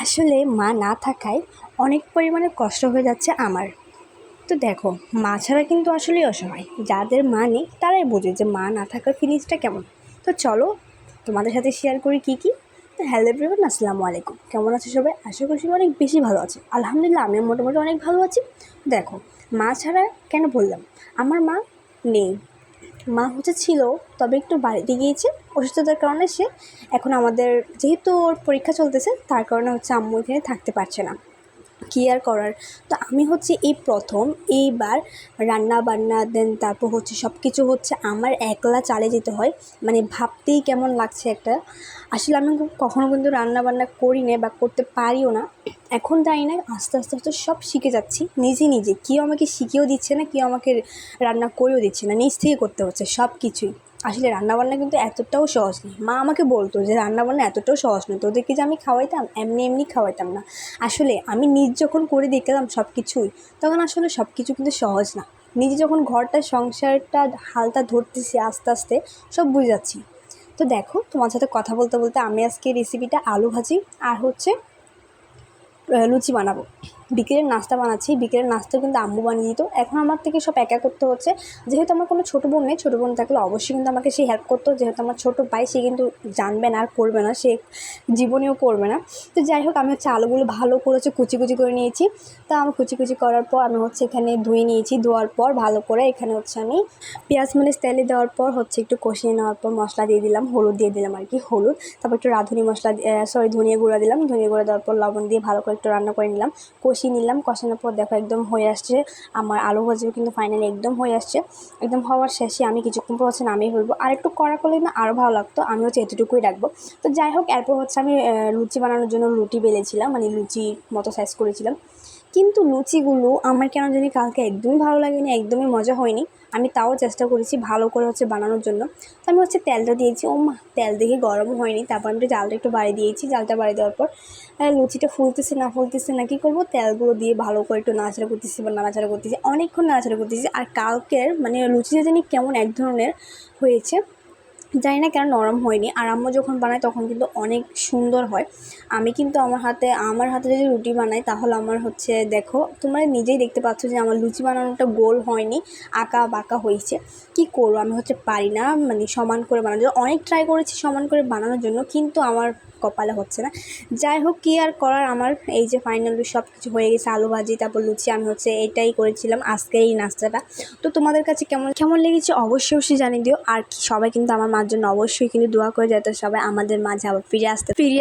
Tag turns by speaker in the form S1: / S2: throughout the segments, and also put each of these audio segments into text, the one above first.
S1: আসলে মা না থাকায় অনেক পরিমাণে কষ্ট হয়ে যাচ্ছে আমার। তো দেখো, মা ছাড়া কিন্তু আসলেই অসহায়। যাদের মা নেই তারাই বোঝে যে মা না থাকার ফিলিংসটা কেমন। তো চলো তোমাদের সাথে শেয়ার করি কী। তো হ্যালো এভরিওয়ান, আসসালামু আলাইকুম। কেমন আছে সবাই? আশা করছি অনেক বেশি ভালো আছে। আলহামদুলিল্লাহ, আমিও মোটামুটি অনেক ভালো আছি। দেখো, মা ছাড়া কেন বললাম, আমার মা নেই। মা ছিল, তবে একটু বাড়িতে গিয়েছে অসুস্থতার কারণে। সে এখন আমাদের, যেহেতু ওর পরীক্ষা চলতেছে, তার কারণে আম্মু এখানে থাকতে পারছে না। কী আর করার। তো আমি এই প্রথম এইবার রান্না বান্না দেন, তারপর সব কিছু আমার একলা চালিয়ে যেতে হয়। মানে ভাবতেই কেমন লাগছে একটা। আসলে আমি কখনো কিন্তু রান্না বান্না করি না বা করতে পারিও না। এখন জানি না, আস্তে আস্তে আস্তে সব শিখে যাচ্ছি নিজে নিজে। কেউ আমাকে শিখিয়েও দিচ্ছে না, কেউ আমাকে রান্না করেও দিচ্ছে না, নিজ থেকে করতে হচ্ছে সব কিছুই। আসলে রান্নাবান্না কিন্তু এতটাও সহজ নেই। মা আমাকে বলতো যে রান্নাবান্না এতটাও সহজ নয়, তোদেরকে যে আমি খাওয়াইতাম এমনি এমনি খাওয়াইতাম না। আসলে আমি নিজ যখন করে দেখলাম সব কিছুই, তখন আসলে সব কিছু কিন্তু সহজ না। নিজে যখন ঘরটা সংসারটা হালটা ধরতেছি আস্তে আস্তে, সব বুঝে যাচ্ছি। তো দেখো, তোমার সাথে কথা বলতে বলতে আমি আজকে রেসিপিটা আলু ভাজি আর লুচি বানাবো। বিকেলের নাস্তা বানাচ্ছি। বিকেলের নাস্তা কিন্তু আম্মু বানিয়ে দিত, এখন আমার থেকে সব একা করতে হচ্ছে। যেহেতু আমার কোনো ছোটো বোন নেই, ছোটো বোন থাকলে অবশ্যই কিন্তু আমাকে সে হেল্প করতো। যেহেতু আমার ছোটো ভাই, সে কিন্তু জানবে না আর করবে না, সে জীবনেও করবে না। তো যাই হোক, আমি আলুগুলো ভালো করে কুচি কুচি করে নিয়েছি। তা আমি কুচি কুচি করার পর আমি এখানে ধুয়ে নিয়েছি। ধোয়ার পর ভালো করে এখানে আমি পেঁয়াজ মরিচ তেলে দেওয়ার পর একটু কষিয়ে নেওয়ার পর মশলা দিয়ে দিলাম, হলুদ দিয়ে দিলাম আর কি, হলুদ। তারপর একটু রাঁধুনি মশলা, ধনিয়া গুঁড়া দিলাম। ধনিয়া গুঁড়া দেওয়ার পর লবণ দিয়ে ভালো করে একটু রান্না করে নিলাম, কষিয়ে নিলাম। কষানোর পর দেখো একদম হয়ে আসছে আমার আলু ভাজিও কিন্তু ফাইনালি একদম হয়ে আসছে। একদম হওয়ার শেষে আমি কিছুক্ষণ পর নামিয়ে ফেলবো। আর একটু কড়া করলে না আরও ভালো লাগতো, আমি এতটুকুই রাখবো। তো যাই হোক, এরপর আমি লুচি বানানোর জন্য রুটি বেলেছিলাম, মানে লুচি মতো সাইজ করেছিলাম। কিন্তু লুচিগুলো আমার কেন জানি কালকে একদমই ভালো লাগেনি, একদমই মজা হয়নি। আমি তাও চেষ্টা করেছি ভালো করে বানানোর জন্য। তো আমি তেলটা দিয়েছি, তেল দেখে গরম হয়নি। তারপর আমি জালটা একটু বাড়িয়ে দিয়েছি। জালটা বাড়িয়ে দেওয়ার পর লুচিটা ফুলতেছে না কী করবো, তেলগুলো দিয়ে ভালো করে একটু নাড়াচাড়া করতেছি বা নাড়াচাড়া করতেছি, অনেকক্ষণ নাড়াচাড়া করতেছি। আর কালকের লুচিটা জানি কেমন এক ধরনের হয়েছে, জানি না কেন নরম হয়নি। আর আম্মু যখন বানায় তখন কিন্তু অনেক সুন্দর হয়। আমি কিন্তু আমার হাতে যদি রুটি বানাই, তাহলে আমার দেখো, তোমরা নিজেই দেখতে পাচ্ছ যে আমার লুচি বানানোটা গোল হয়নি, আঁকা বাঁকা হয়েছে। কি করবো, আমি পারি না সমান করে বানানোর জন্য। অনেক ট্রাই করেছি সমান করে বানানোর জন্য, কিন্তু আমার কপালে হচ্ছে না। যাই হোক, কী আর করার। আমার এই যে ফাইনালি সব কিছু হয়ে গেছে, আলু ভাজি তারপর লুচি। আমি এটাই করেছিলাম আজকের এই নাস্তাটা। তো তোমাদের কাছে কেমন কেমন লেগেছে অবশ্যই জানিয়ে দিও। আর সবাই কিন্তু আমার মার জন্য অবশ্যই কিন্তু দোয়া করে, যাতে সবাই আমাদের মাঝে আবার ফিরে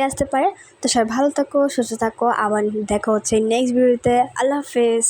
S1: আসতে পারে। তো সবাই ভালো থাকো, সুস্থ থাকো। আবার দেখা হচ্ছে নেক্সট ভিডিওতে। আল্লাহ হাফেজ।